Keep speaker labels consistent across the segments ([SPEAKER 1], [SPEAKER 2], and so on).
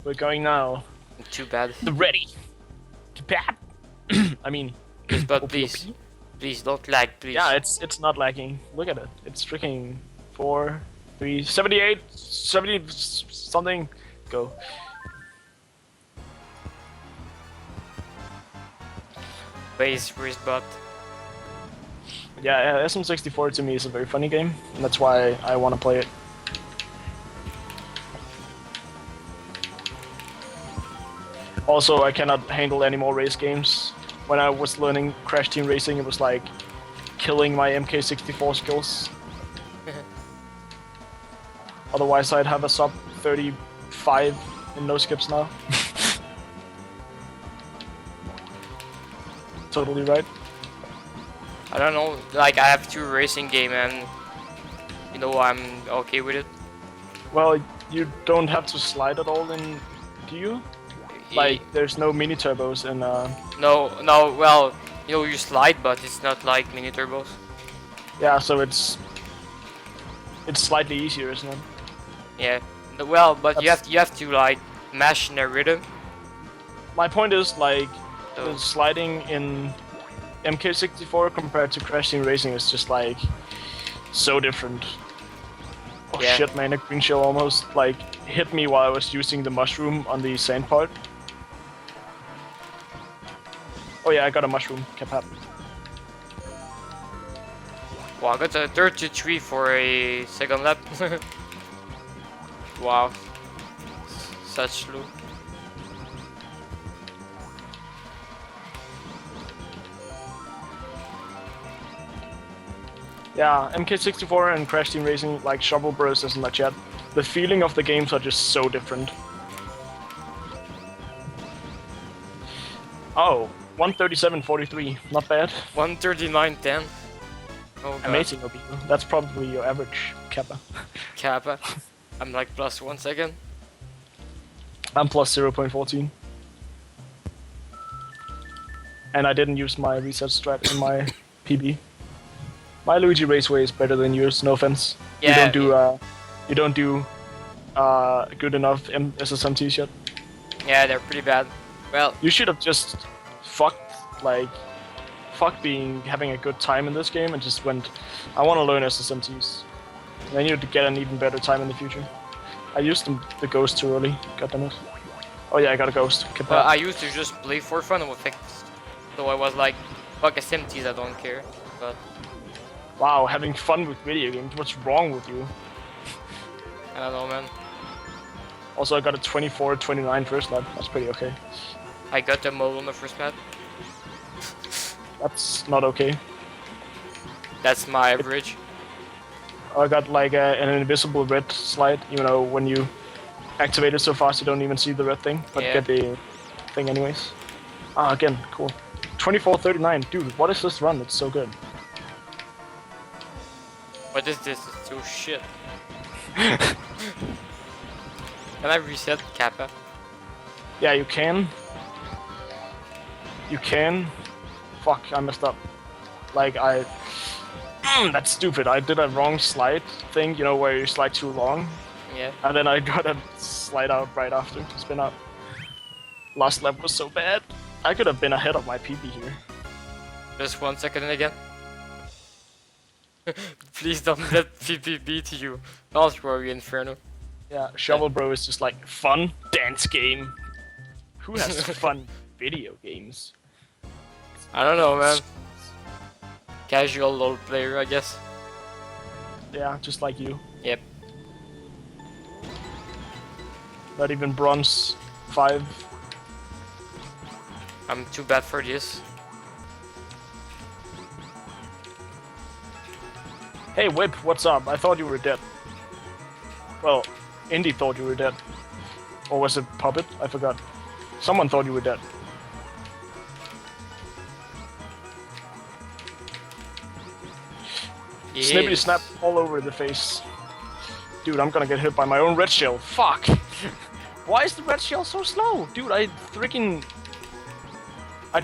[SPEAKER 1] We're going now.
[SPEAKER 2] Too bad.
[SPEAKER 1] The ready. To bad. I mean.
[SPEAKER 2] Please, but
[SPEAKER 1] OP.
[SPEAKER 2] please. Please don't lag, please.
[SPEAKER 1] Yeah, it's not lagging. Look at it. It's freaking 4, 3, 78, 70 something. Go.
[SPEAKER 2] Base bot.
[SPEAKER 1] Yeah, SM64 to me is a very funny game, and that's why I want to play it. Also, I cannot handle any more race games. When I was learning Crash Team Racing, it was like killing my mk64 skills. Otherwise, I'd have a sub 35 in no skips now. Totally right.
[SPEAKER 2] I don't know, like I have 2 racing game and you know I'm okay with it.
[SPEAKER 1] Well, you don't have to slide at all in, do you? Like, there's no mini turbos in
[SPEAKER 2] No, well, you know you slide but it's not like mini turbos.
[SPEAKER 1] Yeah, so it's slightly easier, isn't it?
[SPEAKER 2] Yeah. Well, but you have to like mash in a rhythm.
[SPEAKER 1] My point is like
[SPEAKER 2] So
[SPEAKER 1] the sliding in mk64 compared to Crash Team Racing is just like so different. Oh
[SPEAKER 2] yeah.
[SPEAKER 1] shit, man! A green shell almost like hit me while I was using the mushroom on the sand part. Oh yeah, I got a mushroom. Cap.
[SPEAKER 2] Wow, I got a 33 for a second lap. Wow. Such slow.
[SPEAKER 1] Yeah, mk64 and Crash Team Racing, like Shovel Bros is in the chat. The feeling of the games are just so different. Oh, 137.43, not bad.
[SPEAKER 2] 139.10. Oh god.
[SPEAKER 1] Amazing, OP. That's probably your average Kappa.
[SPEAKER 2] Kappa. I'm like plus 1 second.
[SPEAKER 1] I'm plus 0.14. And I didn't use my reset strat in my PB. My Luigi Raceway is better than yours, no offense.
[SPEAKER 2] Yeah,
[SPEAKER 1] You don't do good enough SSMTs yet.
[SPEAKER 2] Yeah, they're pretty bad. Well,
[SPEAKER 1] You should have just fuck having a good time in this game and just went, I want to learn SSMTs. And then you'd get an even better time in the future. I used the ghost too early, goddammit. Oh yeah, I got a ghost.
[SPEAKER 2] I used to just play for fun with things. So I was like, fuck SMTs, I don't care. But
[SPEAKER 1] Wow, having fun with video games, what's wrong with you?
[SPEAKER 2] I don't know, man.
[SPEAKER 1] Also, I got a 24-29 first lap, that's pretty okay.
[SPEAKER 2] I got the mole on the first map.
[SPEAKER 1] That's not okay.
[SPEAKER 2] That's my average.
[SPEAKER 1] I got like an invisible red slide, you know, when you activate it so fast you don't even see the red thing, but
[SPEAKER 2] Yeah.
[SPEAKER 1] get the thing anyways. Ah, again, cool. 24-39, dude, what is this run? It's so good.
[SPEAKER 2] What is this? It's so shit. Can I reset Kappa?
[SPEAKER 1] Yeah, you can. You can. Fuck, I messed up. Like, that's stupid. I did a wrong slide thing, you know, where you slide too long.
[SPEAKER 2] Yeah.
[SPEAKER 1] And then I got a slide out right after, spin out. Last lap was so bad. I could have been ahead of my PB here.
[SPEAKER 2] Just 1 second again. Please don't let PP beat you. I'll throw you Inferno.
[SPEAKER 1] Yeah, Shovel Bro is just like, fun dance game. Who has fun video games?
[SPEAKER 2] I don't know, man. Casual LoL player, I guess.
[SPEAKER 1] Yeah, just like you.
[SPEAKER 2] Yep.
[SPEAKER 1] Not even bronze 5.
[SPEAKER 2] I'm too bad for this.
[SPEAKER 1] Hey Whip, what's up? I thought you were dead. Well, Indy thought you were dead. Or was it Puppet? I forgot. Someone thought you were dead. Snippity snap all over the face. Dude, I'm gonna get hit by my own red shell. Fuck! Why is the red shell so slow? Dude, I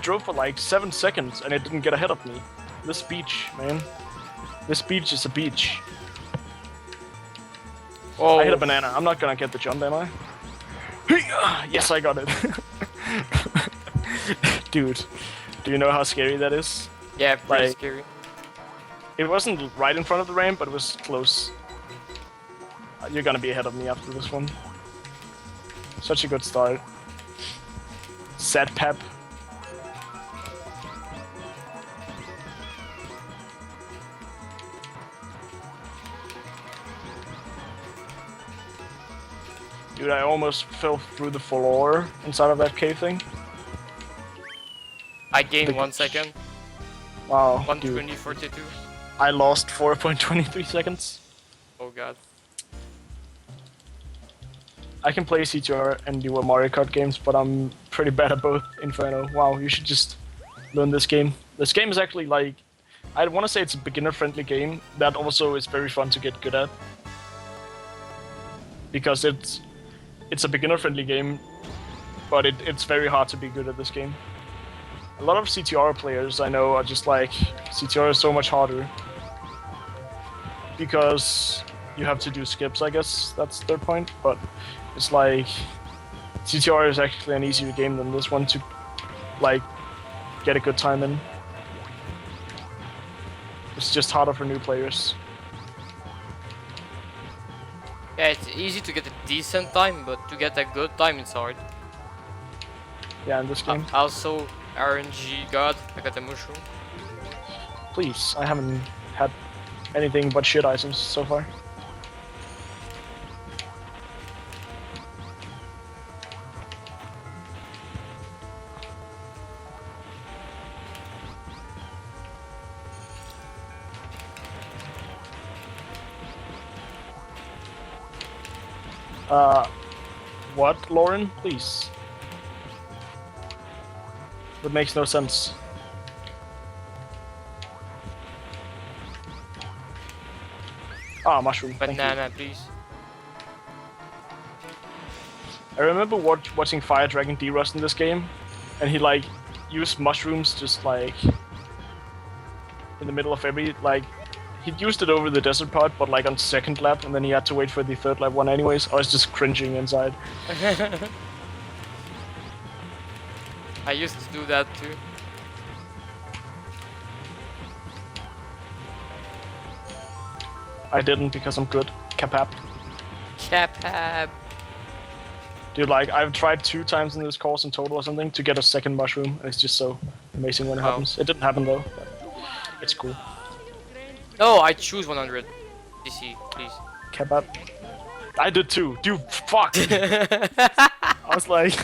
[SPEAKER 1] drove for like 7 seconds and it didn't get ahead of me. This beach, man. This beach is a beach.
[SPEAKER 2] Oh.
[SPEAKER 1] I hit a banana. I'm not gonna get the jump, am I? Yes, I got it. Dude, do you know how scary that is?
[SPEAKER 2] Yeah, pretty
[SPEAKER 1] Like-
[SPEAKER 2] scary.
[SPEAKER 1] It wasn't right in front of the ramp, but it was close. You're gonna be ahead of me after this one. Such a good start. Sad pep. Dude, I almost fell through the floor inside of that cave thing.
[SPEAKER 2] I gained
[SPEAKER 1] The-
[SPEAKER 2] 1 second.
[SPEAKER 1] Wow, dude.
[SPEAKER 2] 120.42.
[SPEAKER 1] I lost 4.23 seconds.
[SPEAKER 2] Oh god.
[SPEAKER 1] I can play CTR and do Mario Kart games, but I'm pretty bad at both. Inferno. Wow, you should just learn this game. This game is actually like, I want to say it's a beginner-friendly game that also is very fun to get good at. Because it's a beginner-friendly game, but it's very hard to be good at this game. A lot of CTR players I know are just like, CTR is so much harder. Because you have to do skips, I guess that's their point, but it's like, CTR is actually an easier game than this one to, like, get a good time in. It's just harder for new players.
[SPEAKER 2] Yeah, it's easy to get a decent time, but to get a good time it's hard.
[SPEAKER 1] Yeah, in this game.
[SPEAKER 2] Also, RNG god, I got the mushroom.
[SPEAKER 1] Please, I haven't had anything but shit items so far. What, Lauren? Please. That makes no sense. Ah, mushroom. Thank you.
[SPEAKER 2] Banana, please.
[SPEAKER 1] I remember watching Fire Dragon D-Rust in this game, and he like used mushrooms just like in the middle of every like he used it over the desert part, but like on second lap, and then he had to wait for the third lap one anyways. I was just cringing inside.
[SPEAKER 2] I used to do that too.
[SPEAKER 1] I didn't because I'm good. Capap.
[SPEAKER 2] Capab.
[SPEAKER 1] Dude, like I've tried 2 times in this course in total or something to get a second mushroom, and it's just so amazing when it
[SPEAKER 2] Wow.
[SPEAKER 1] happens. It didn't happen though, but it's cool.
[SPEAKER 2] No, I choose 100. DC, please.
[SPEAKER 1] Kebab. I did too. Dude, fuck! I was like,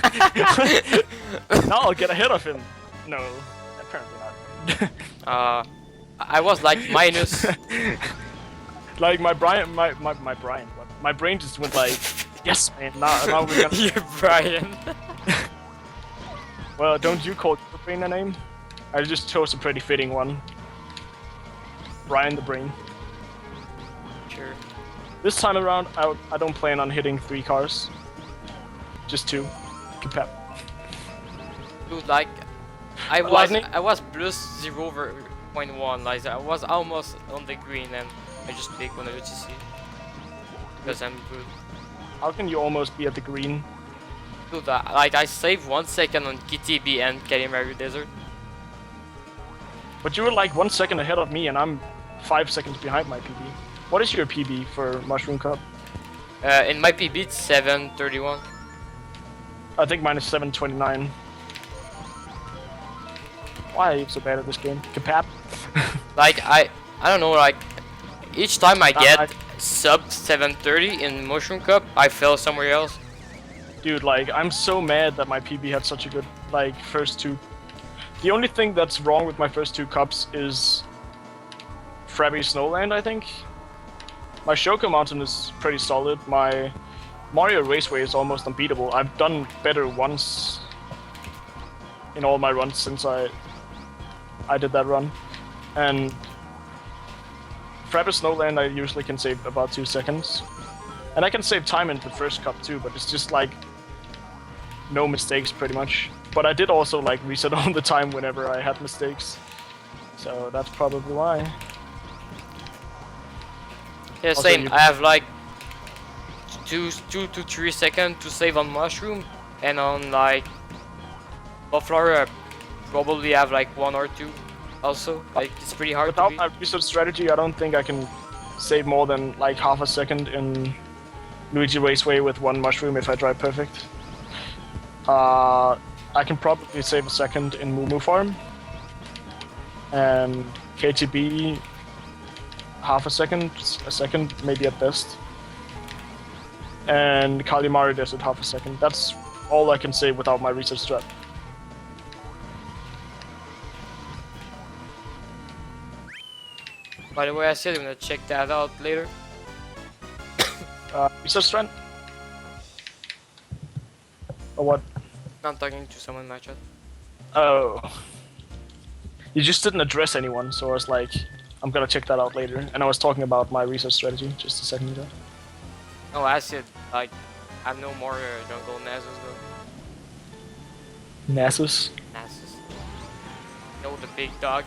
[SPEAKER 1] now I'll get ahead of him. No, apparently not.
[SPEAKER 2] I was like minus.
[SPEAKER 1] Like my brain, my brain just went like, yes, man. Now we're gonna.
[SPEAKER 2] You're Brian.
[SPEAKER 1] Well, don't you call your brain a name? I just chose a pretty fitting one. Brian the Brain.
[SPEAKER 2] Sure.
[SPEAKER 1] This time around, I don't plan on hitting 3 cars. Just 2. Kapap.
[SPEAKER 2] Dude, like, I
[SPEAKER 1] Lightning?
[SPEAKER 2] was plus 0.1. Like, I was almost on the green, and I just picked one of UTC because I'm good.
[SPEAKER 1] How can you almost be at the green?
[SPEAKER 2] Dude, like I saved 1 second on KTB and Kalimari Desert.
[SPEAKER 1] But you were like 1 second ahead of me, and I'm 5 seconds behind my PB. What is your PB for Mushroom Cup?
[SPEAKER 2] In my PB, it's 7:31.
[SPEAKER 1] I think mine is 7:29. Why are you so bad at this game? Kapap.
[SPEAKER 2] Like I don't know. Like each time I get
[SPEAKER 1] I-
[SPEAKER 2] sub 7:30 in Mushroom Cup, I fell somewhere else.
[SPEAKER 1] Dude, like, I'm so mad that my PB had such a good, like, first 2. The only thing that's wrong with my first 2 cups is Frabby Snowland, I think. My Shoko Mountain is pretty solid. My Mario Raceway is almost unbeatable. I've done better once in all my runs since I did that run. And Frabby Snowland I usually can save about 2 seconds. And I can save time in the first cup too, but it's just like no mistakes pretty much. But I did also like reset all the time whenever I had mistakes. So that's probably why.
[SPEAKER 2] Yeah,
[SPEAKER 1] Also,
[SPEAKER 2] same.
[SPEAKER 1] you-
[SPEAKER 2] I have like 2 to 3 seconds to save on mushroom, and on like buffalo probably have like 1 or 2 also. Like it's pretty hard
[SPEAKER 1] Without
[SPEAKER 2] to
[SPEAKER 1] my research strategy, I don't think I can save more than like half a second in Luigi Raceway with 1 mushroom if I drive perfect. I can probably save a second in Moo Moo Farm. And KTB, half a second maybe at best. And Kalimari Desert, half a second. That's all I can say without my research strat.
[SPEAKER 2] By the way, I said I'm gonna check that out later.
[SPEAKER 1] Research strat? Or what?
[SPEAKER 2] I'm talking to someone in my chat.
[SPEAKER 1] Oh. You just didn't address anyone, so I was like, I'm gonna check that out later. And I was talking about my research strategy just a second ago.
[SPEAKER 2] No, I said like I'm no more jungle Nasus though.
[SPEAKER 1] Nasus?
[SPEAKER 2] Nasus. You know the big dog?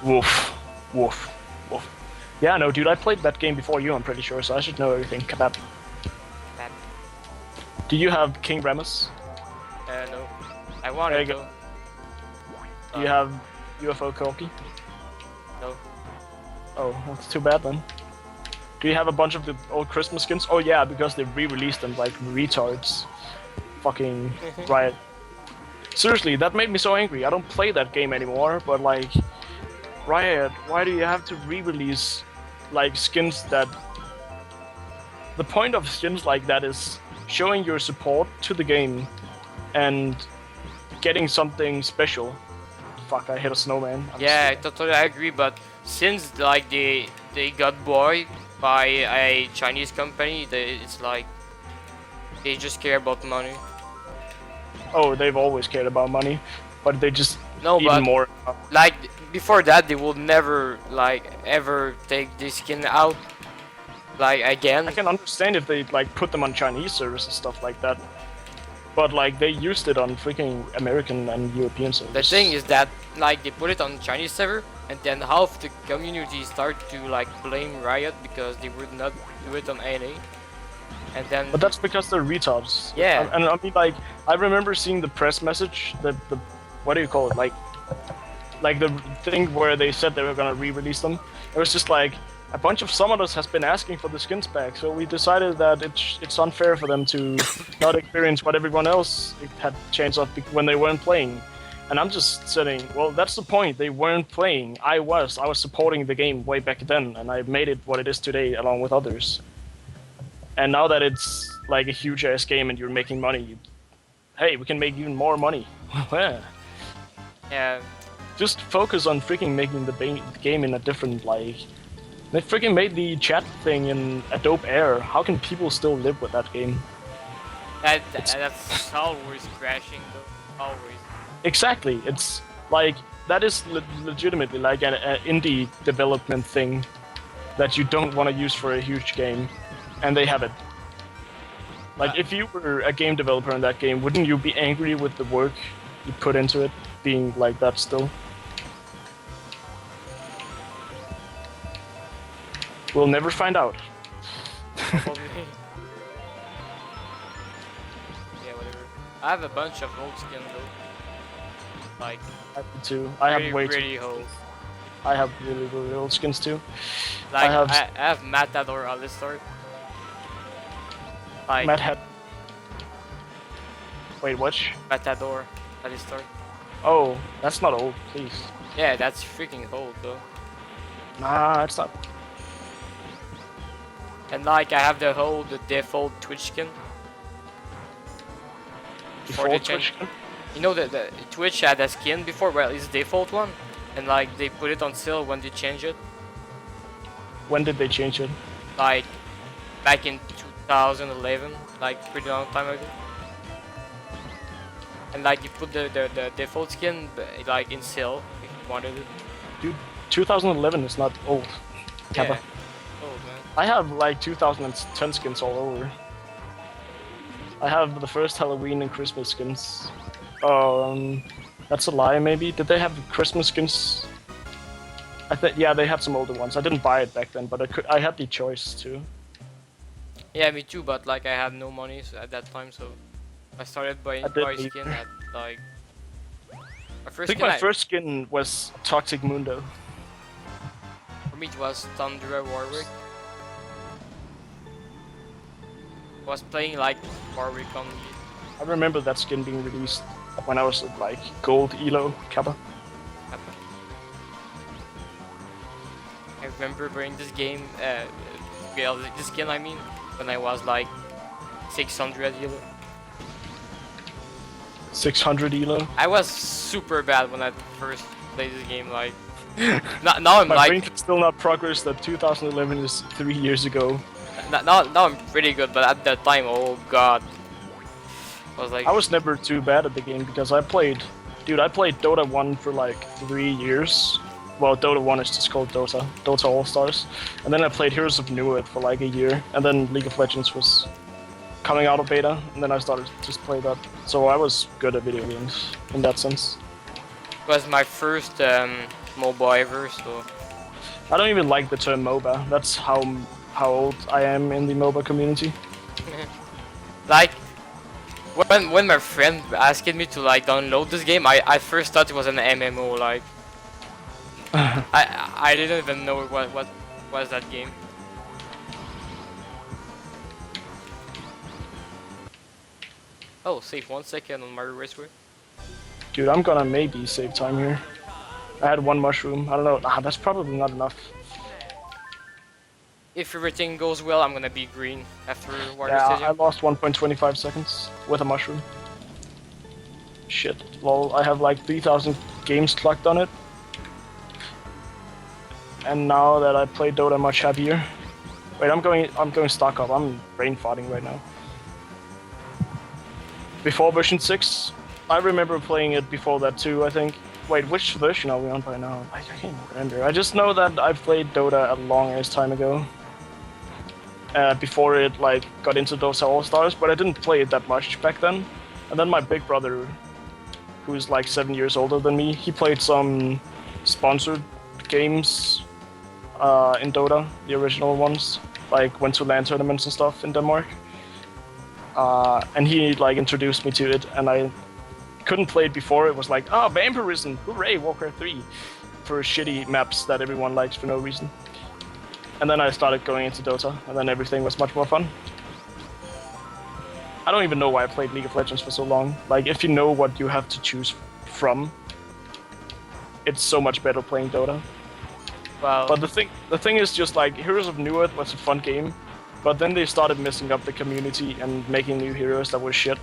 [SPEAKER 1] Woof. Woof. Woof. Yeah, no, dude, I played that game before you, I'm pretty sure, so I should know everything. Kebab.
[SPEAKER 2] Bad.
[SPEAKER 1] Do you have King Remus?
[SPEAKER 2] No. I want
[SPEAKER 1] There
[SPEAKER 2] it
[SPEAKER 1] you go.
[SPEAKER 2] though.
[SPEAKER 1] Do you have UFO Koki?
[SPEAKER 2] No.
[SPEAKER 1] Oh, that's too bad then. Do you have a bunch of the old Christmas skins? Oh yeah, because they re-released them like retards. Fucking Riot. Seriously, that made me so angry. I don't play that game anymore, but like, Riot, why do you have to re-release like skins that... The point of skins like that is showing your support to the game and getting something special. Fuck, I hit a snowman.
[SPEAKER 2] Yeah, totally I agree, but since like they got bought by a Chinese company, it's like they just care about money.
[SPEAKER 1] Oh, they've always cared about money, but they just
[SPEAKER 2] No,
[SPEAKER 1] even
[SPEAKER 2] but
[SPEAKER 1] more.
[SPEAKER 2] like before that, they would never like ever take this skin out like again.
[SPEAKER 1] I can understand if they like put them on Chinese servers and stuff like that, but like they used it on freaking American and European servers.
[SPEAKER 2] The thing is that like they put it on Chinese server, and then half the community start to like blame Riot because they would not do it on NA. And then
[SPEAKER 1] But that's because they're retards.
[SPEAKER 2] Yeah.
[SPEAKER 1] And I mean, like, I remember seeing the press message, the what do you call it, like the thing where they said they were gonna re-release them. It was just like a bunch of summoners has been asking for the skins back, so we decided that it's unfair for them to not experience what everyone else had chance of when they weren't playing. And I'm just saying, well, that's the point. They weren't playing. I was supporting the game way back then, and I made it what it is today, along with others. And now that it's like a huge ass game and you're making money, hey, we can make even more money.
[SPEAKER 2] yeah,
[SPEAKER 1] Just focus on freaking making the game in a different, like... They freaking made the chat thing in Adobe Air. How can people still live with that game?
[SPEAKER 2] that's always crashing though. Always.
[SPEAKER 1] Exactly. It's like, that is legitimately like an indie development thing that you don't want to use for a huge game. And they have it. Like, if you were a game developer in that game, wouldn't you be angry with the work you put into it being like that still? We'll never find out.
[SPEAKER 2] Probably. Yeah, whatever. I have a bunch of old skins though. Like,
[SPEAKER 1] I do too. I have way
[SPEAKER 2] pretty
[SPEAKER 1] too.
[SPEAKER 2] old.
[SPEAKER 1] I have really, really old skins too.
[SPEAKER 2] Like,
[SPEAKER 1] I
[SPEAKER 2] have Matador Alistar. Like,
[SPEAKER 1] Wait, which?
[SPEAKER 2] Matador Alistar.
[SPEAKER 1] Oh, that's not old, please.
[SPEAKER 2] Yeah, that's freaking old though.
[SPEAKER 1] Nah, it's not.
[SPEAKER 2] And like, I have the default Twitch skin. Before they
[SPEAKER 1] Default
[SPEAKER 2] changed-
[SPEAKER 1] Twitch skin?
[SPEAKER 2] You know that the Twitch had a skin before, well, it's the default one, and like they put it on sale when they changed it.
[SPEAKER 1] When did they change it?
[SPEAKER 2] Like back in 2011, like pretty long time ago. And like you put the default skin like in sale if you wanted it.
[SPEAKER 1] Dude, 2011 is not old.
[SPEAKER 2] Yeah.
[SPEAKER 1] Kappa.
[SPEAKER 2] Oh man.
[SPEAKER 1] I have like 2010 skins all over. I have the first Halloween and Christmas skins. That's a lie maybe. Did they have Christmas skins? I think, yeah, they had some older ones. I didn't buy it back then, but I had the choice to.
[SPEAKER 2] Yeah, me too. But like I had no money at that time, so I started buying
[SPEAKER 1] I didn't
[SPEAKER 2] skin
[SPEAKER 1] either.
[SPEAKER 2] at like my
[SPEAKER 1] I
[SPEAKER 2] first
[SPEAKER 1] think
[SPEAKER 2] skin.
[SPEAKER 1] my first skin was Toxic Mundo.
[SPEAKER 2] For me it was Thundra Warwick. I was playing like Warwick on
[SPEAKER 1] I remember that skin being released when I was at like gold elo kappa.
[SPEAKER 2] I remember playing this game, yeah, this skin I mean, when I was like 600 euro.
[SPEAKER 1] 600 elo.
[SPEAKER 2] I was super bad when I first played this game. Like, now I'm
[SPEAKER 1] My
[SPEAKER 2] like,
[SPEAKER 1] brain can still not progress that 2011 is 3 years ago.
[SPEAKER 2] now I'm pretty good, but at that time, oh god, I was like,
[SPEAKER 1] I was never too bad at the game because I played Dota 1 for like 3 years. Well, Dota 1 is just called Dota All-Stars. And then I played Heroes of New Earth for like a year, and then League of Legends was coming out of beta, and then I started to just play that. So I was good at video games in that sense.
[SPEAKER 2] it was my first MOBA ever, so
[SPEAKER 1] I don't even like the term MOBA. That's how old I am in the MOBA community.
[SPEAKER 2] like when my friend asked me to like download this game, I first thought it was an MMO. Like, I didn't even know what was that game. Oh, save 1 second on Mario Raceway.
[SPEAKER 1] Dude, I'm gonna maybe save time here. I had one mushroom. I don't know. That's probably not enough.
[SPEAKER 2] If everything goes well, I'm gonna be green after Water
[SPEAKER 1] Yeah, I
[SPEAKER 2] Stadium.
[SPEAKER 1] lost 1.25 seconds with a mushroom. Shit. Lol, I have like 3,000 games clocked on it. And now that I play Dota, I'm much happier. Wait, I'm going stock up. I'm brain farting right now. Before version 6, I remember playing it before that too, I think. Wait, which version are we on by now? I can't remember. I just know that I played Dota a long ass time ago. Before it like got into Dota All-Stars, but I didn't play it that much back then. And then my big brother, who's like 7 years older than me, he played some sponsored games in Dota, the original ones, like went to LAN tournaments and stuff in Denmark. And he like introduced me to it, and I couldn't play it before. It was like, oh, vampirism, hooray, Warcraft 3, for shitty maps that everyone likes for no reason. And then I started going into Dota, and then everything was much more fun. I don't even know why I played League of Legends for so long. Like, if you know what you have to choose from, it's so much better playing Dota.
[SPEAKER 2] Wow.
[SPEAKER 1] But the thing is just like, Heroes of New Earth was a fun game, but then they started messing up the community and making new heroes that were shit.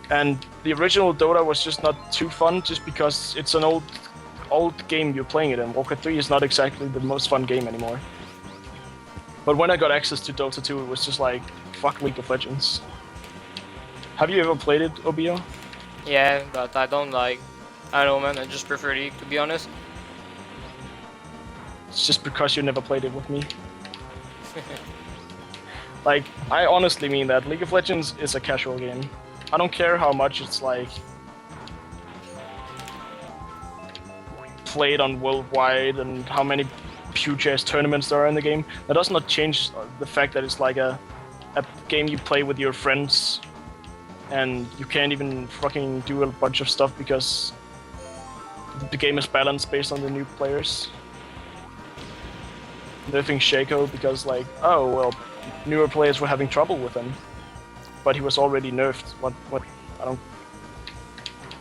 [SPEAKER 1] And the original Dota was just not too fun, just because it's an old game you're playing it in. Warcraft 3 is not exactly the most fun game anymore. But when I got access to Dota 2, it was just like, fuck League of Legends. Have you ever played it, Obio?
[SPEAKER 2] Yeah, but I don't like. I don't know, man. I just prefer League, to be honest.
[SPEAKER 1] It's just because you never played it with me. Like, I honestly mean that. League of Legends is a casual game. I don't care how much it's like played on worldwide and how many huge ass tournaments there are in the game. That does not change the fact that it's like a game you play with your friends, and you can't even fucking do a bunch of stuff because the game is balanced based on the new players. Nerfing Shaco because like, oh well, newer players were having trouble with him, but he was already nerfed. What? I don't.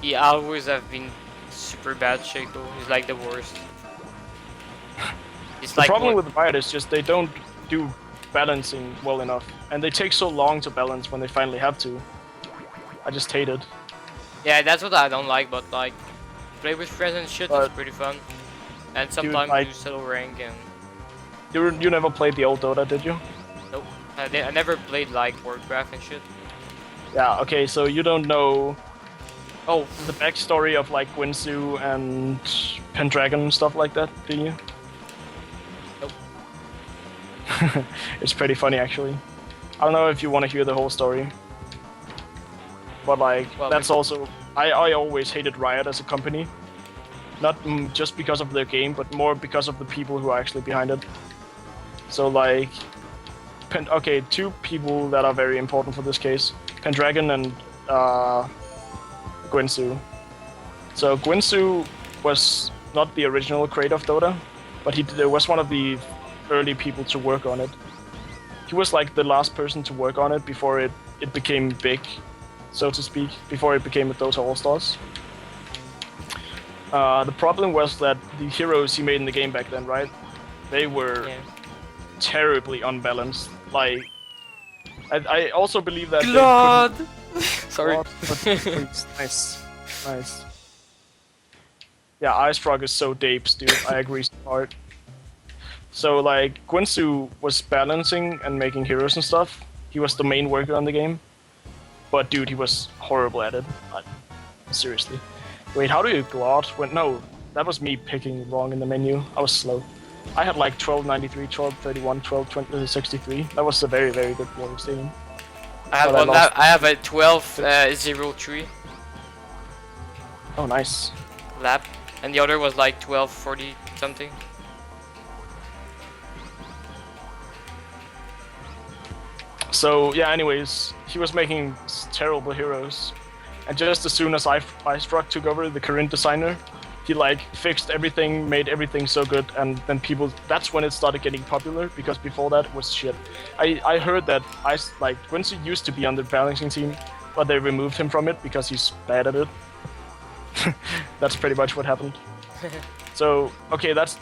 [SPEAKER 2] He always have been super bad, Shaco. He's like the worst. It's
[SPEAKER 1] The
[SPEAKER 2] like
[SPEAKER 1] problem with Riot is just they don't do balancing well enough, and they take so long to balance when they finally have to. I just hate it.
[SPEAKER 2] Yeah, that's what I don't like, but like, play with friends and shit is
[SPEAKER 1] But-
[SPEAKER 2] pretty fun. And sometimes
[SPEAKER 1] like-
[SPEAKER 2] you settle rank and...
[SPEAKER 1] You never played the old Dota, did you?
[SPEAKER 2] Nope. I never played like Warcraft and shit.
[SPEAKER 1] Yeah. Okay, so you don't know
[SPEAKER 2] Oh,
[SPEAKER 1] the backstory of like Guinsoo and Pendragon and stuff like that, do you?
[SPEAKER 2] Nope.
[SPEAKER 1] It's pretty funny actually. I don't know if you want to hear the whole story, but like
[SPEAKER 2] Well,
[SPEAKER 1] that's also I always hated Riot as a company, not just because of their game, but more because of the people who are actually behind it. So like Okay, two people that are very important for this case: Pendragon and Guinsu. So Guinsu was not the original creator of Dota, but he was one of the early people to work on it. He was like the last person to work on it before it became big, so to speak, before it became a Dota All-Stars. The problem was that the heroes he made in the game back then, right? They were terribly unbalanced. Like, I also believe that
[SPEAKER 2] Blood! Sorry.
[SPEAKER 1] Nice. Nice. Yeah, Ice Frog is so dapes, dude. I agree so hard. So, like, Guinsu was balancing and making heroes and stuff. He was the main worker on the game. But, dude, he was horrible at it. Seriously. Wait, how do you glot? No, that was me picking wrong in the menu. I was slow. I had like 1293, 1231, 1263. That was a very, very good game stadium.
[SPEAKER 2] I have one lap. I have a 1203
[SPEAKER 1] Oh, nice.
[SPEAKER 2] lap, and the other was like 1240 something.
[SPEAKER 1] So yeah, anyways, he was making terrible heroes, and just as soon as Ice Frog took over, the current designer, he like fixed everything, made everything so good, and then that's when it started getting popular, because before that it was shit. I heard that Guinsu used to be on the balancing team, but they removed him from it because he's bad at it. That's pretty much what happened. So, okay, that's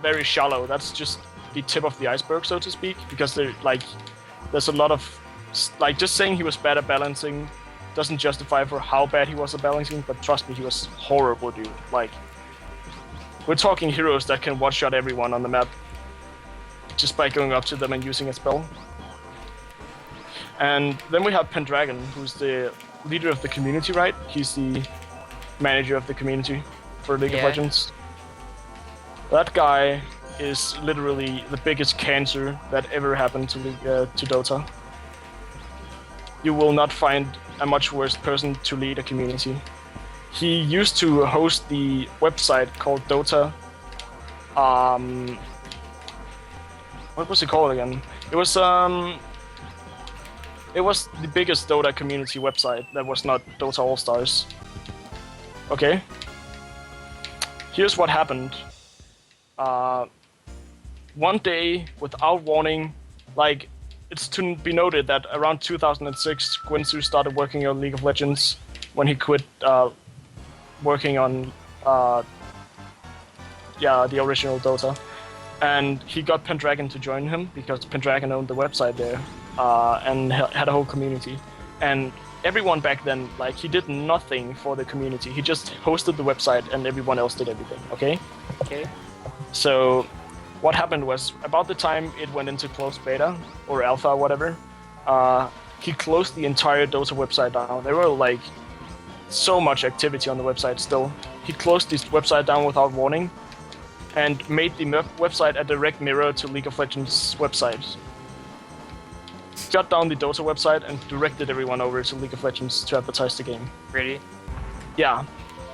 [SPEAKER 1] very shallow. That's just the tip of the iceberg, so to speak, because there's a lot of, like, just saying he was bad at balancing doesn't justify for how bad he was at balancing, but trust me, he was horrible, dude. Like, we're talking heroes that can one-shot everyone on the map just by going up to them and using a spell. And then we have Pendragon, who's the leader of the community, right? He's the manager of the community for League of Legends. That guy is literally the biggest cancer that ever happened to Dota. You will not find a much worse person to lead a community. He used to host the website called Dota. What was it called again? It was the biggest Dota community website that was not Dota All-Stars. Okay. Here's what happened. One day, without warning, like, it's to be noted that around 2006, Guinsu started working on League of Legends when he quit working on the original Dota. And he got Pendragon to join him because Pendragon owned the website there and had a whole community. And everyone back then, like, he did nothing for the community. He just hosted the website and everyone else did everything, okay?
[SPEAKER 2] Okay.
[SPEAKER 1] So what happened was, about the time it went into closed beta, or alpha, or whatever, he closed the entire Dota website down. There were, like, so much activity on the website still. He closed this website down without warning, and made the website a direct mirror to League of Legends website. Shut down the Dota website and directed everyone over to League of Legends to advertise the game.
[SPEAKER 2] Really?
[SPEAKER 1] Yeah.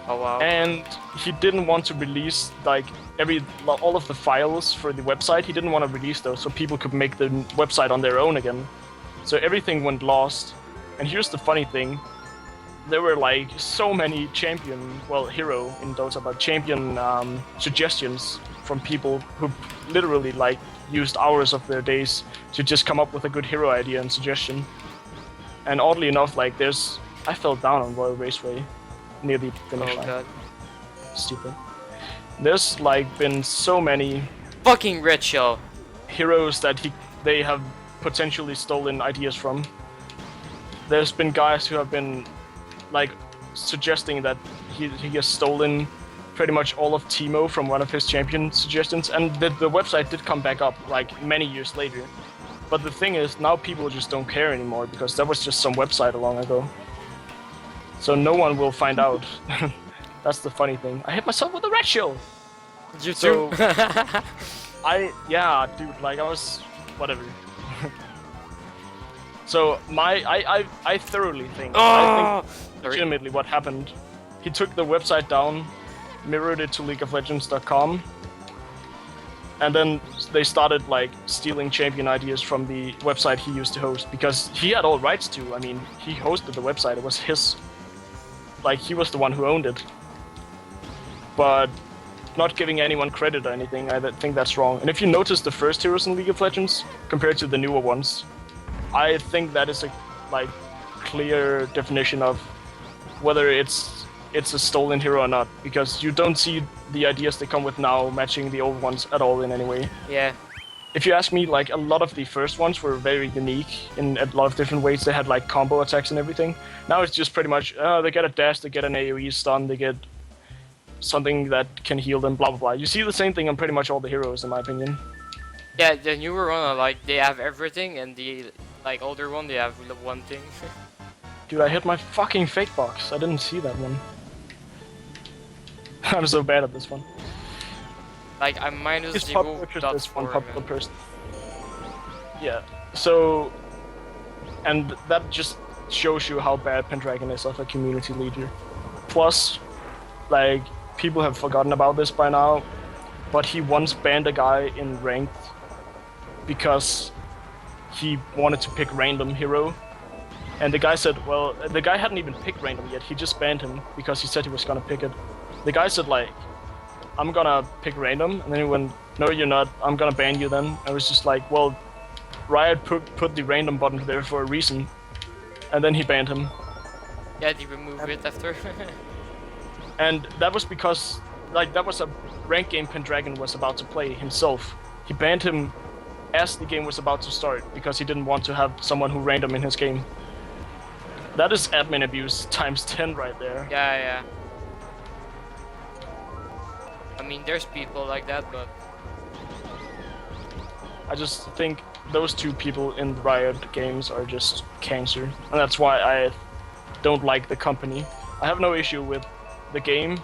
[SPEAKER 2] Oh wow.
[SPEAKER 1] And he didn't want to release, like, all of the files for the website. He didn't want to release those so people could make the website on their own again. So everything went lost. And here's the funny thing. There were, like, so many hero in Dota, but champion suggestions from people who literally, like, used hours of their days to just come up with a good hero idea and suggestion. And oddly enough, like, I fell down on Royal Raceway near the finish line.
[SPEAKER 2] God.
[SPEAKER 1] Stupid. There's, like, been so many
[SPEAKER 2] Fucking Red Shell.
[SPEAKER 1] heroes that they have potentially stolen ideas from. There's been guys who have been, like, suggesting that he has stolen pretty much all of Teemo from one of his champion suggestions, and the website did come back up, like, many years later. But the thing is, now people just don't care anymore, because that was just some website long ago. So no one will find out. That's the funny thing. I hit myself with a red shell!
[SPEAKER 2] You too?
[SPEAKER 1] Yeah, dude, like, I was... whatever. So, I thoroughly think... I think legitimately what happened. He took the website down, mirrored it to LeagueofLegends.com, And then they started like stealing champion ideas from the website he used to host because he had all rights to. I mean, he hosted the website; it was his. Like he was the one who owned it. But not giving anyone credit or anything, I think that's wrong. And if you notice the first heroes in League of Legends compared to the newer ones, I think that is a like clear definition of whether it's a stolen hero or not, because you don't see the ideas they come with now matching the old ones at all in any way.
[SPEAKER 2] Yeah.
[SPEAKER 1] If you ask me, like a lot of the first ones were very unique in a lot of different ways. They had like combo attacks and everything. Now it's just pretty much they get a dash, they get an AoE stun, they get something that can heal them, blah blah blah. You see the same thing on pretty much all the heroes, in my opinion.
[SPEAKER 2] Yeah, the newer one are like they have everything, and the like older one they have the one thing.
[SPEAKER 1] Dude, I hit my fucking fake box. I didn't see that one. I'm so bad at this one.
[SPEAKER 2] Like I'm minus
[SPEAKER 1] It's
[SPEAKER 2] 0
[SPEAKER 1] popular,
[SPEAKER 2] dots
[SPEAKER 1] this one
[SPEAKER 2] for
[SPEAKER 1] popular person. Yeah. So, and that just shows you how bad Pendragon is of a community leader. Plus, like people have forgotten about this by now, but he once banned a guy in ranked because he wanted to pick random hero. And the guy said, well, the guy hadn't even picked random yet, he just banned him because he said he was gonna pick it. The guy said like, I'm gonna pick random, and then he went, no you're not, I'm gonna ban you then. I was just like, well, Riot put the random button there for a reason, and then he banned him.
[SPEAKER 2] Yeah, they remove it after.
[SPEAKER 1] And that was because, like, that was a ranked game Pendragon was about to play himself. He banned him as the game was about to start because he didn't want to have someone who random in his game. That is admin abuse times 10 right there.
[SPEAKER 2] Yeah, yeah. I mean, there's people like that, but
[SPEAKER 1] I just think those two people in the Riot games are just cancer, and that's why I don't like the company. I have no issue with the game,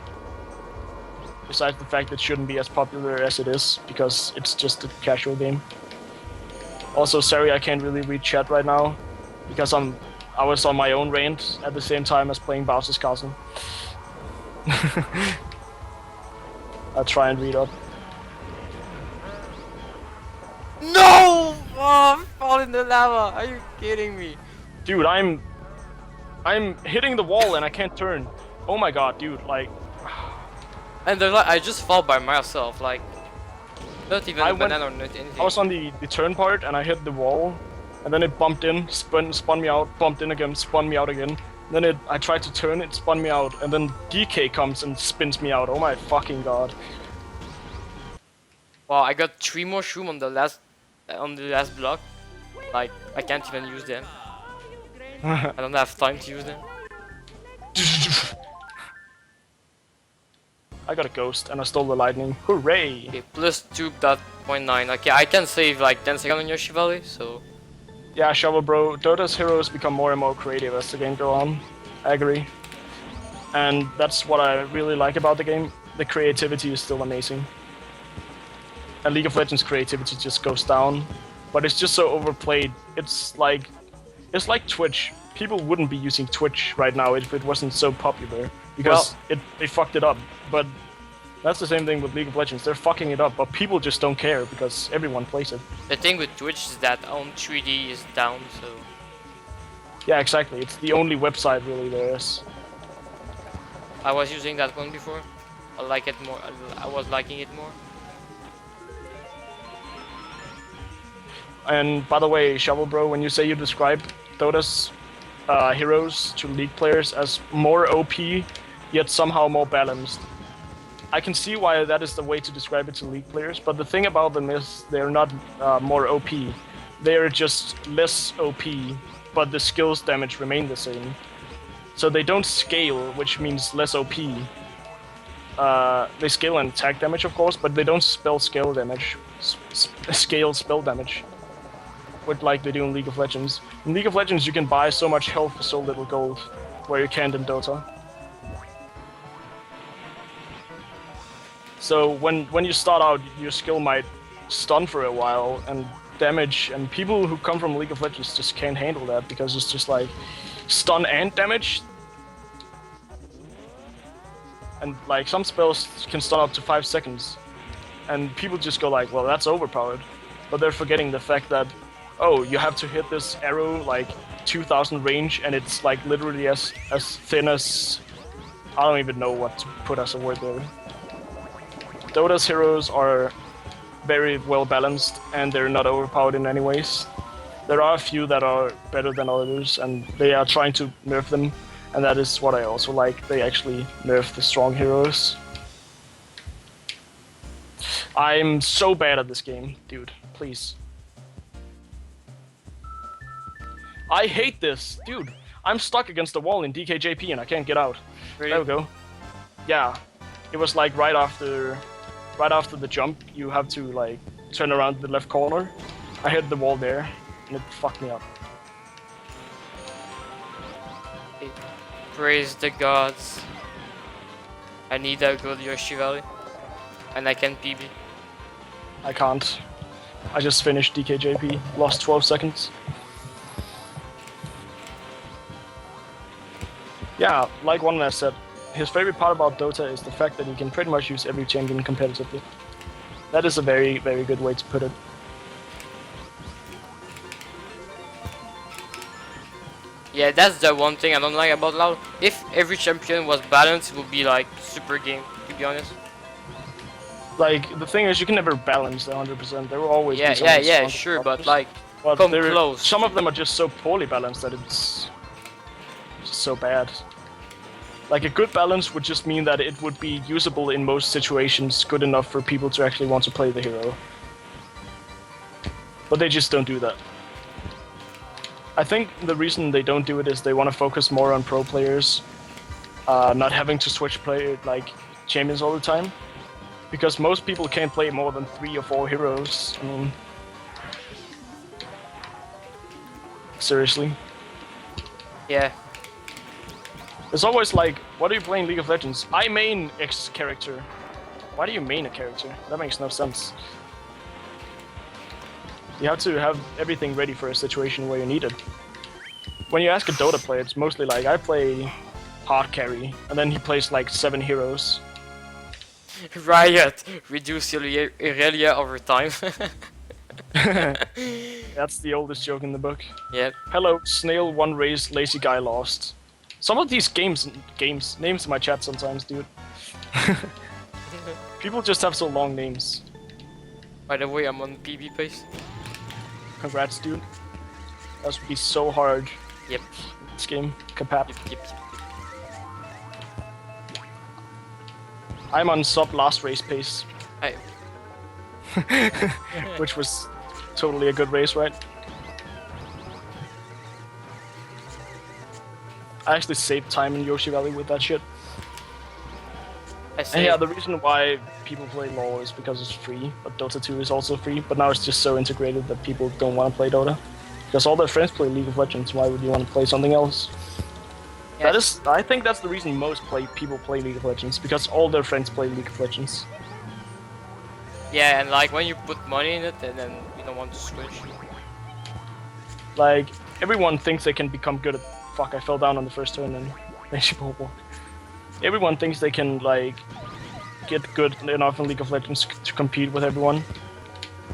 [SPEAKER 1] besides the fact that it shouldn't be as popular as it is, because it's just a casual game. Also, sorry I can't really read chat right now, because I was on my own rant at the same time as playing Bowser's Castle. I'll try and read up.
[SPEAKER 2] no! Oh, fall in the lava. Are you kidding me?
[SPEAKER 1] Dude, I'm hitting the wall and I can't turn. Oh my god, dude, like...
[SPEAKER 2] And they're like, I just fall by myself, like, not even a banana or not anything.
[SPEAKER 1] I was on the turn part and I hit the wall, and then it bumped in, spun me out, bumped in again, spun me out again. Then I tried to turn, it spun me out, and then DK comes and spins me out. Oh my fucking god.
[SPEAKER 2] Wow, I got 3 more shroom on the last block. Like, I can't even use them. I don't have time to use them.
[SPEAKER 1] I got a ghost and I stole the lightning. Hooray!
[SPEAKER 2] Okay, plus 2.9. Okay, I can save like 10 seconds on your Chevalier, so...
[SPEAKER 1] Yeah, Shovel Bro, Dota's heroes become more and more creative as the game goes on. I agree. And that's what I really like about the game. The creativity is still amazing. And League of Legends creativity just goes down. But it's just so overplayed. It's like Twitch. People wouldn't be using Twitch right now if it wasn't so popular. Because they fucked it up. But that's the same thing with League of Legends. They're fucking it up, but people just don't care because everyone plays it.
[SPEAKER 2] The thing with Twitch is that on 3D is down, so...
[SPEAKER 1] Yeah, exactly. It's the only website really there is.
[SPEAKER 2] I was using that one before. I like it more. I was liking it more.
[SPEAKER 1] And by the way, Shovel Bro, when you say you describe Dota's heroes to League players as more OP, yet somehow more balanced, I can see why that is the way to describe it to League players, but the thing about them is they're not more OP. They're just less OP, but the skills damage remain the same. So they don't scale, which means less OP. They scale in attack damage, of course, but they don't spell scale damage. Scale spell damage. With like they do in League of Legends. In League of Legends you can buy so much health for so little gold, where you can't in Dota. So when you start out, your skill might stun for a while and damage, and people who come from League of Legends just can't handle that because it's just like stun and damage. And like some spells can stun up to 5 seconds, and people just go like, well, that's overpowered. But they're forgetting the fact that, oh, you have to hit this arrow like 2,000 range, and it's like literally as thin as, I don't even know what to put as a word there. Dota's heroes are very well balanced, and they're not overpowered in any ways. There are a few that are better than others, and they are trying to nerf them, and that is what I also like. They actually nerf the strong heroes. I'm so bad at this game, dude. Please. I hate this, dude. I'm stuck against the wall in DKJP and I can't get out.
[SPEAKER 2] Really?
[SPEAKER 1] There we go. Yeah, it was like right after the jump. You have to like turn around the left corner. I hit the wall there, and it fucked me up.
[SPEAKER 2] Praise the gods. I need a good Yoshi Valley, and I can PB.
[SPEAKER 1] I can't. I just finished DKJP. Lost 12 seconds. Yeah, like one that said, his favorite part about Dota is the fact that you can pretty much use every champion competitively. That is a very, very good way to put it.
[SPEAKER 2] Yeah, that's the one thing I don't like about LoL. If every champion was balanced, it would be like super game, to be honest.
[SPEAKER 1] Like, the thing is, you can never balance 100%. There will always be
[SPEAKER 2] Yeah,
[SPEAKER 1] someone
[SPEAKER 2] yeah,
[SPEAKER 1] stronger
[SPEAKER 2] sure,
[SPEAKER 1] than
[SPEAKER 2] but
[SPEAKER 1] others.
[SPEAKER 2] like,
[SPEAKER 1] But
[SPEAKER 2] come
[SPEAKER 1] there-
[SPEAKER 2] close.
[SPEAKER 1] Some of them are just so poorly balanced that it's just so bad. Like, a good balance would just mean that it would be usable in most situations, good enough for people to actually want to play the hero. But they just don't do that. I think the reason they don't do it is they want to focus more on pro players, not having to switch champions all the time. Because most people can't play more than 3 or 4 heroes. I mean, seriously.
[SPEAKER 2] Yeah.
[SPEAKER 1] It's always like, what are you playing League of Legends? I main X character. Why do you main a character? That makes no sense. You have to have everything ready for a situation where you need it. When you ask a Dota player, it's mostly like, I play hard carry, and then he plays like 7 heroes.
[SPEAKER 2] Riot, reduce your Irelia over time.
[SPEAKER 1] That's the oldest joke in the book.
[SPEAKER 2] Yep.
[SPEAKER 1] Hello, snail one race, lazy guy lost. Some of these names in my chat sometimes, dude. People just have so long names.
[SPEAKER 2] By the way, I'm on PB pace.
[SPEAKER 1] Congrats, dude. That would be so hard.
[SPEAKER 2] Yep.
[SPEAKER 1] This game, Kapap.
[SPEAKER 2] Yep.
[SPEAKER 1] I'm on sub last race pace,
[SPEAKER 2] I,
[SPEAKER 1] which was totally a good race, right? I actually saved time in Yoshi Valley with that shit.
[SPEAKER 2] I
[SPEAKER 1] And
[SPEAKER 2] say,
[SPEAKER 1] yeah, the reason why people play LoL is because it's free, but Dota 2 is also free, but now it's just so integrated that people don't want to play Dota. Because all their friends play League of Legends, why would you want to play something else?
[SPEAKER 2] yeah,
[SPEAKER 1] I think that's the reason most people play League of Legends, because all their friends play League of Legends.
[SPEAKER 2] yeah, and like when you put money in it, and then you don't want to switch.
[SPEAKER 1] Like, everyone thinks they can become good at... Fuck, I fell down on the first turn and everyone thinks they can, like, get good enough in League of Legends to compete with everyone.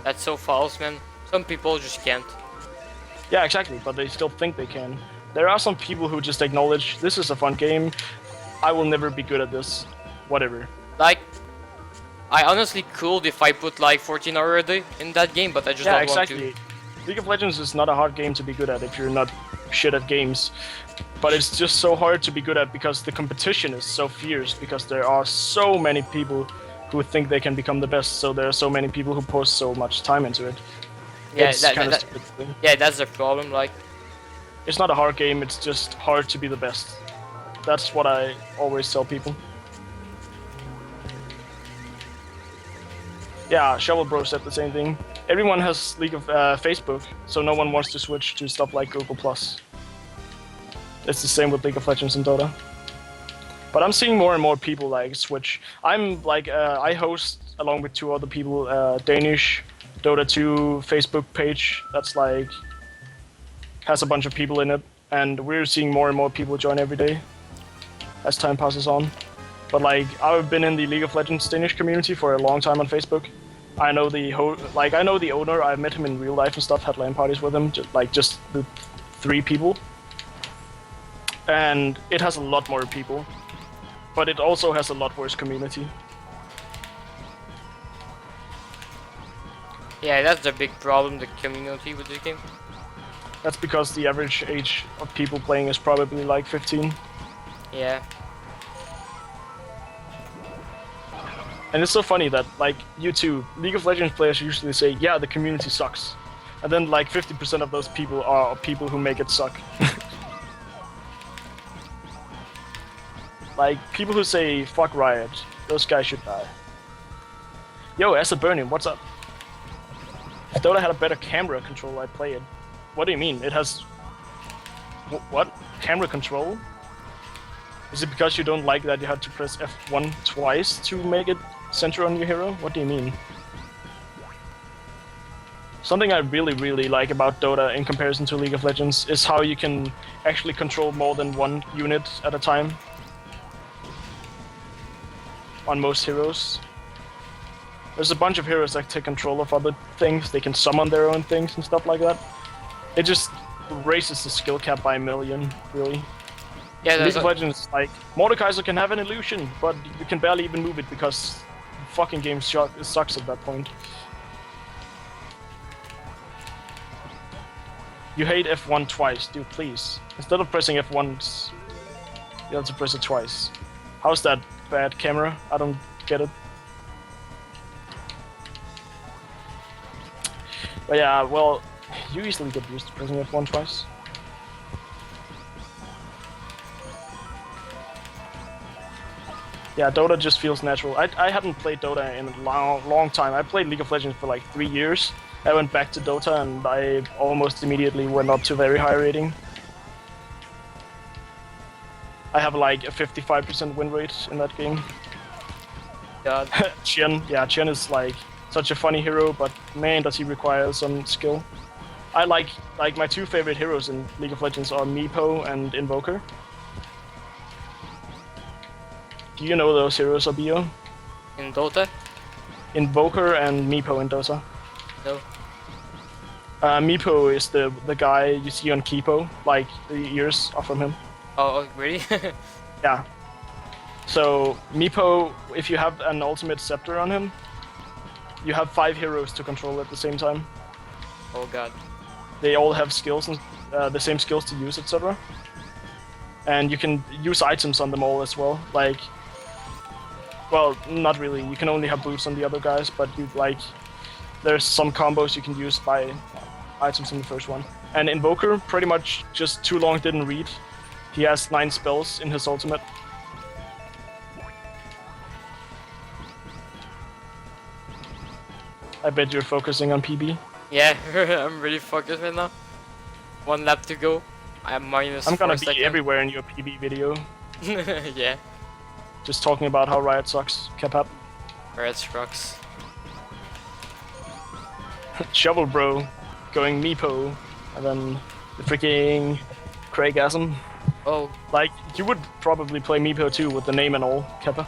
[SPEAKER 2] That's so false, man. Some people just can't.
[SPEAKER 1] Yeah, exactly, but they still think they can. There are some people who just acknowledge, this is a fun game, I will never be good at this, whatever.
[SPEAKER 2] Like, I honestly could if I put like 14 hours a day in that game, but I just
[SPEAKER 1] Yeah,
[SPEAKER 2] don't
[SPEAKER 1] exactly.
[SPEAKER 2] want to.
[SPEAKER 1] League of Legends is not a hard game to be good at if you're not shit at games. But it's just so hard to be good at because the competition is so fierce, because there are so many people who think they can become the best, so there are so many people who pour so much time into it.
[SPEAKER 2] Yeah,
[SPEAKER 1] It's
[SPEAKER 2] that,
[SPEAKER 1] kinda
[SPEAKER 2] that,
[SPEAKER 1] stupid thing.
[SPEAKER 2] yeah, that's the problem. Like,
[SPEAKER 1] It's not a hard game, it's just hard to be the best. That's what I always tell people. Yeah, Shovel Bro said the same thing. Everyone has League of Facebook, so no one wants to switch to stuff like Google+. It's the same with League of Legends and Dota. But I'm seeing more and more people like switch. I'm like, I host along with 2 other people, Danish Dota 2 Facebook page that's like, has a bunch of people in it. And we're seeing more and more people join every day as time passes on. But like, I've been in the League of Legends Danish community for a long time on Facebook. I know the I know the owner. I met him in real life and stuff. Had LAN parties with him. Just the 3 people, and it has a lot more people, but it also has a lot worse community.
[SPEAKER 2] Yeah, that's the big problem, the community with the game.
[SPEAKER 1] That's because the average age of people playing is probably like 15.
[SPEAKER 2] Yeah.
[SPEAKER 1] And it's so funny that, like, YouTube, League of Legends players usually say, yeah, the community sucks. And then, like, 50% of those people are people who make it suck. Like, people who say, fuck Riot, those guys should die. Yo, Asa Burning, what's up? If Dota had a better camera control, I'd play it. What do you mean? It has... What? Camera control? Is it because you don't like that you had to press F1 twice to make it center on your hero? What do you mean? Something I really like about Dota in comparison to League of Legends is how you can actually control more than one unit at a time on most heroes. There's a bunch of heroes that take control of other things, they can summon their own things and stuff like that. It just raises the skill cap by a million, really.
[SPEAKER 2] Yeah,
[SPEAKER 1] League of Legends, like, Mordekaiser can have an illusion, but you can barely even move it because the fucking game sucks at that point. You hate F1 twice, dude, please. Instead of pressing F1 once, you have to press it twice. How's that bad, camera? I don't get it. But yeah, well, you easily get used to pressing F1 twice. Yeah, Dota just feels natural. I hadn't played Dota in a long time. I played League of Legends for like 3 years. I went back to Dota and I almost immediately went up to very high rating. I have like a 55% win rate in that game.
[SPEAKER 2] God.
[SPEAKER 1] Chen, yeah, Chen is like such a funny hero, but man, does he require some skill. I like my 2 favorite heroes in League of Legends are Meepo and Invoker. Do you know those heroes, Abio?
[SPEAKER 2] In Dota?
[SPEAKER 1] Invoker and Meepo in Dota.
[SPEAKER 2] No.
[SPEAKER 1] Meepo is the guy you see on Kipo, like the ears are from him.
[SPEAKER 2] Oh, really?
[SPEAKER 1] Yeah. So Meepo, if you have an ultimate scepter on him, you have 5 heroes to control at the same time.
[SPEAKER 2] Oh god.
[SPEAKER 1] They all have skills and the same skills to use, etc. And you can use items on them all as well. Like, well, not really. You can only have boots on the other guys, but you like, there's some combos you can use by items in the first one. And Invoker pretty much just too long didn't read. He has 9 spells in his ultimate. I bet you're focusing on PB.
[SPEAKER 2] Yeah, I'm really focused right now. 1 lap to go. I am minus
[SPEAKER 1] I'm gonna
[SPEAKER 2] 4
[SPEAKER 1] be
[SPEAKER 2] seconds.
[SPEAKER 1] everywhere in your PB video.
[SPEAKER 2] Yeah.
[SPEAKER 1] Just talking about how Riot sucks. Cap
[SPEAKER 2] Red trucks.
[SPEAKER 1] Shovel Bro going Meepo, and then the freaking Craigasm.
[SPEAKER 2] Oh.
[SPEAKER 1] Like, you would probably play Meepo too with the name and all, Kappa.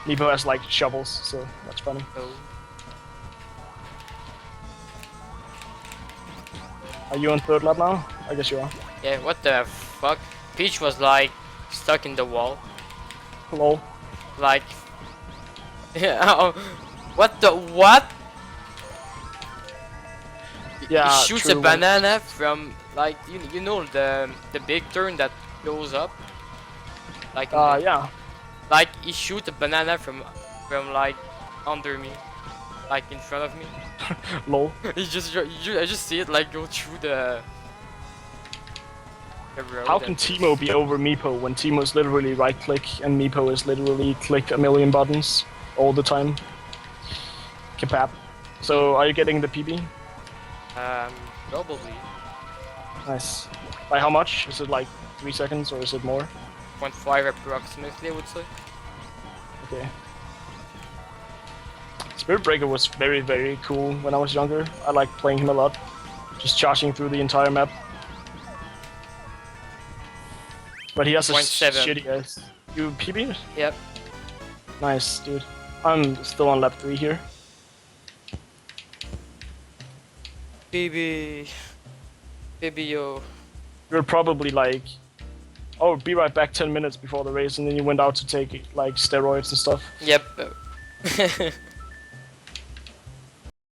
[SPEAKER 1] Meepo has like shovels, so that's funny.
[SPEAKER 2] Oh.
[SPEAKER 1] Are you on 3rd lap now? I guess you are.
[SPEAKER 2] Yeah, what the fuck? Peach was like stuck in the wall.
[SPEAKER 1] Lol.
[SPEAKER 2] Like. Oh, what the what?
[SPEAKER 1] Yeah,
[SPEAKER 2] He shoots
[SPEAKER 1] true.
[SPEAKER 2] a banana from like you know the big turn that goes up. Like
[SPEAKER 1] Yeah.
[SPEAKER 2] like he shoot a banana from like under me, like in front of me.
[SPEAKER 1] Lol.
[SPEAKER 2] I just see it like go through the road.
[SPEAKER 1] How can Teemo be over Meepo when Teemo's literally right click and Meepo is literally click a million buttons all the time? Kapap. So, are you getting the PB?
[SPEAKER 2] Probably
[SPEAKER 1] Nice. By how much? Is it like 3 seconds or is it more?
[SPEAKER 2] 0.5 approximately, I would say.
[SPEAKER 1] Okay. Spirit Breaker was very cool when I was younger. I liked playing him a lot. Just charging through the entire map. But he has a
[SPEAKER 2] 0.7.
[SPEAKER 1] shitty ass. You PB?
[SPEAKER 2] Yep.
[SPEAKER 1] Nice, dude. I'm still on lap 3 here.
[SPEAKER 2] Baby. Baby, yo.
[SPEAKER 1] You were probably like, oh, be right back 10 minutes before the race, and then you went out to take like steroids and stuff.
[SPEAKER 2] Yep.